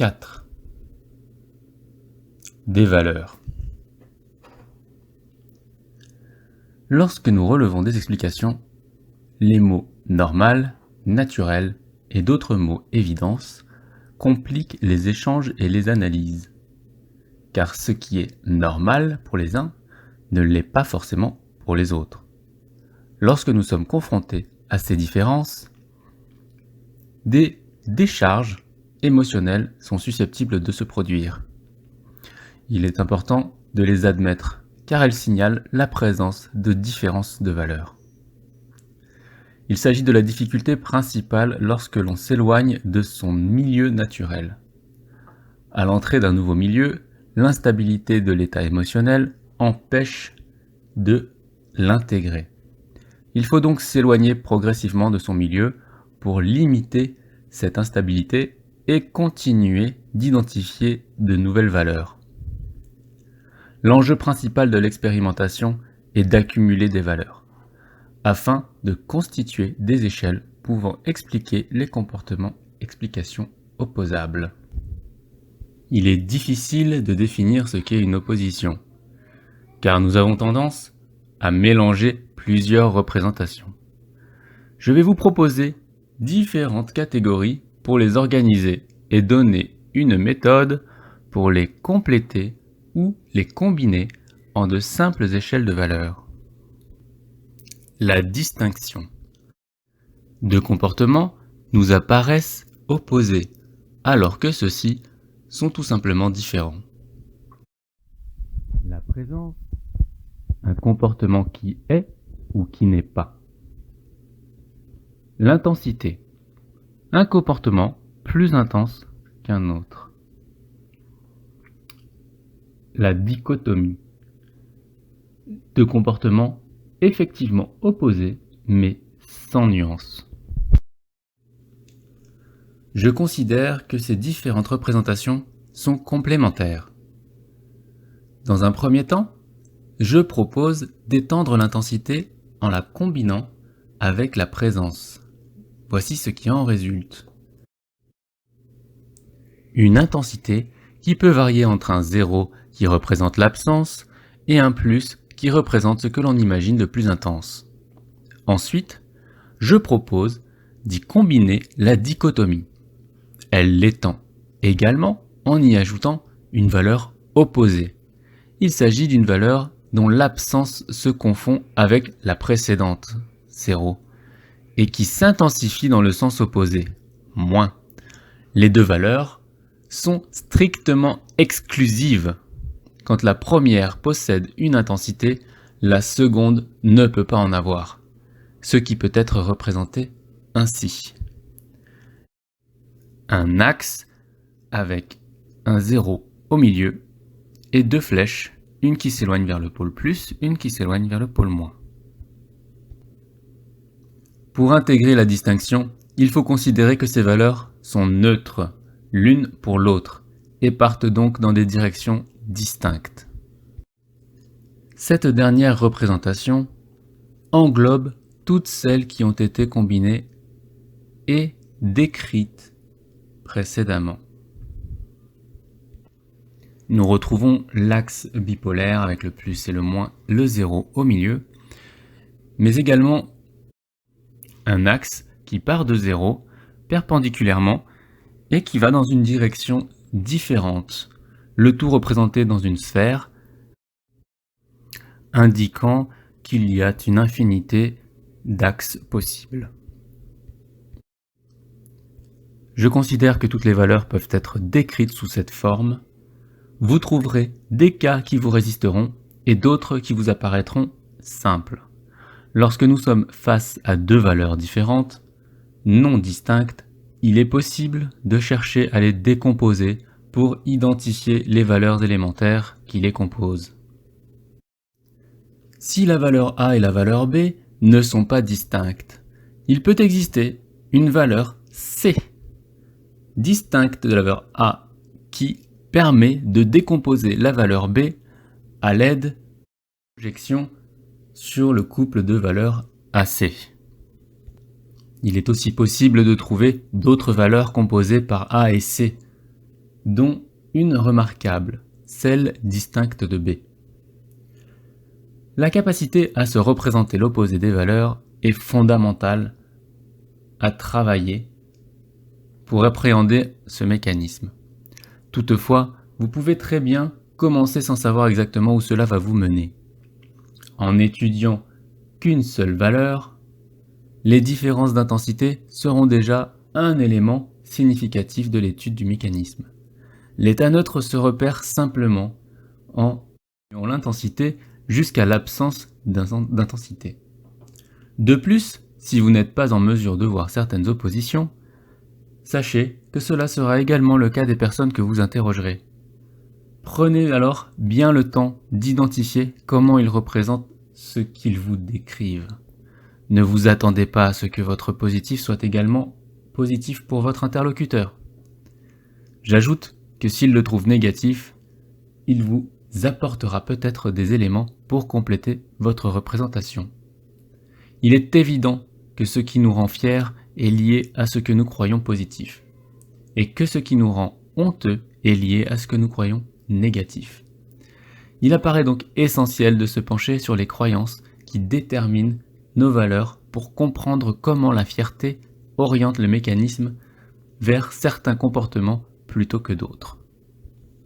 4. Des valeurs. Lorsque nous relevons des explications, les mots normal, naturel et d'autres mots évidence compliquent les échanges et les analyses. Car ce qui est normal pour les uns ne l'est pas forcément pour les autres. Lorsque nous sommes confrontés à ces différences, des décharges émotionnelles sont susceptibles de se produire. Il est important de les admettre, car elles signalent la présence de différences de valeurs. Il s'agit de la difficulté principale lorsque l'on s'éloigne de son milieu naturel. À l'entrée d'un nouveau milieu, l'instabilité de l'état émotionnel empêche de l'intégrer. Il faut donc s'éloigner progressivement de son milieu pour limiter cette instabilité et continuer d'identifier de nouvelles valeurs. L'enjeu principal de l'expérimentation est d'accumuler des valeurs, afin de constituer des échelles pouvant expliquer les comportements, explications opposables. Il est difficile de définir ce qu'est une opposition, car nous avons tendance à mélanger plusieurs représentations. Je vais vous proposer différentes catégories pour les organiser et donner une méthode pour les compléter ou les combiner en de simples échelles de valeurs. La distinction. Deux comportements nous apparaissent opposés, alors que ceux-ci sont tout simplement différents. La présence. Un comportement qui est ou qui n'est pas. L'intensité. Un comportement plus intense qu'un autre. La dichotomie. Deux comportements effectivement opposés, mais sans nuance. Je considère que ces différentes représentations sont complémentaires. Dans un premier temps, je propose d'étendre l'intensité en la combinant avec la présence. Voici ce qui en résulte. Une intensité qui peut varier entre un 0 qui représente l'absence et un plus qui représente ce que l'on imagine de plus intense. Ensuite, je propose d'y combiner la dichotomie. Elle l'étend également en y ajoutant une valeur opposée. Il s'agit d'une valeur dont l'absence se confond avec la précédente, 0, et qui s'intensifie dans le sens opposé, moins. Les deux valeurs sont strictement exclusives. Quand la première possède une intensité, la seconde ne peut pas en avoir, ce qui peut être représenté ainsi. Un axe avec un 0 au milieu et deux flèches, une qui s'éloigne vers le pôle plus, une qui s'éloigne vers le pôle moins. Pour intégrer la distinction, il faut considérer que ces valeurs sont neutres, l'une pour l'autre, et partent donc dans des directions distinctes. Cette dernière représentation englobe toutes celles qui ont été combinées et décrites précédemment. Nous retrouvons l'axe bipolaire avec le plus et le moins, le 0 au milieu, mais également un axe qui part de 0 perpendiculairement et qui va dans une direction différente, le tout représenté dans une sphère, indiquant qu'il y a une infinité d'axes possibles. Je considère que toutes les valeurs peuvent être décrites sous cette forme. Vous trouverez des cas qui vous résisteront et d'autres qui vous apparaîtront simples. Lorsque nous sommes face à deux valeurs différentes, non distinctes, il est possible de chercher à les décomposer pour identifier les valeurs élémentaires qui les composent. Si la valeur A et la valeur B ne sont pas distinctes, il peut exister une valeur C, distincte de la valeur A, qui permet de décomposer la valeur B à l'aide de projection sur le couple de valeurs AC. Il est aussi possible de trouver d'autres valeurs composées par A et C, dont une remarquable, celle distincte de B. La capacité à se représenter l'opposé des valeurs est fondamentale à travailler pour appréhender ce mécanisme. Toutefois, vous pouvez très bien commencer sans savoir exactement où cela va vous mener. En étudiant qu'une seule valeur, les différences d'intensité seront déjà un élément significatif de l'étude du mécanisme. L'état neutre se repère simplement en l'intensité jusqu'à l'absence d'intensité. De plus, si vous n'êtes pas en mesure de voir certaines oppositions, sachez que cela sera également le cas des personnes que vous interrogerez. Prenez alors bien le temps d'identifier comment ils représentent ce qu'ils vous décrivent. Ne vous attendez pas à ce que votre positif soit également positif pour votre interlocuteur. J'ajoute que s'il le trouve négatif, il vous apportera peut-être des éléments pour compléter votre représentation. Il est évident que ce qui nous rend fiers est lié à ce que nous croyons positif, et que ce qui nous rend honteux est lié à ce que nous croyons négatif. Il apparaît donc essentiel de se pencher sur les croyances qui déterminent nos valeurs pour comprendre comment la fierté oriente le mécanisme vers certains comportements plutôt que d'autres.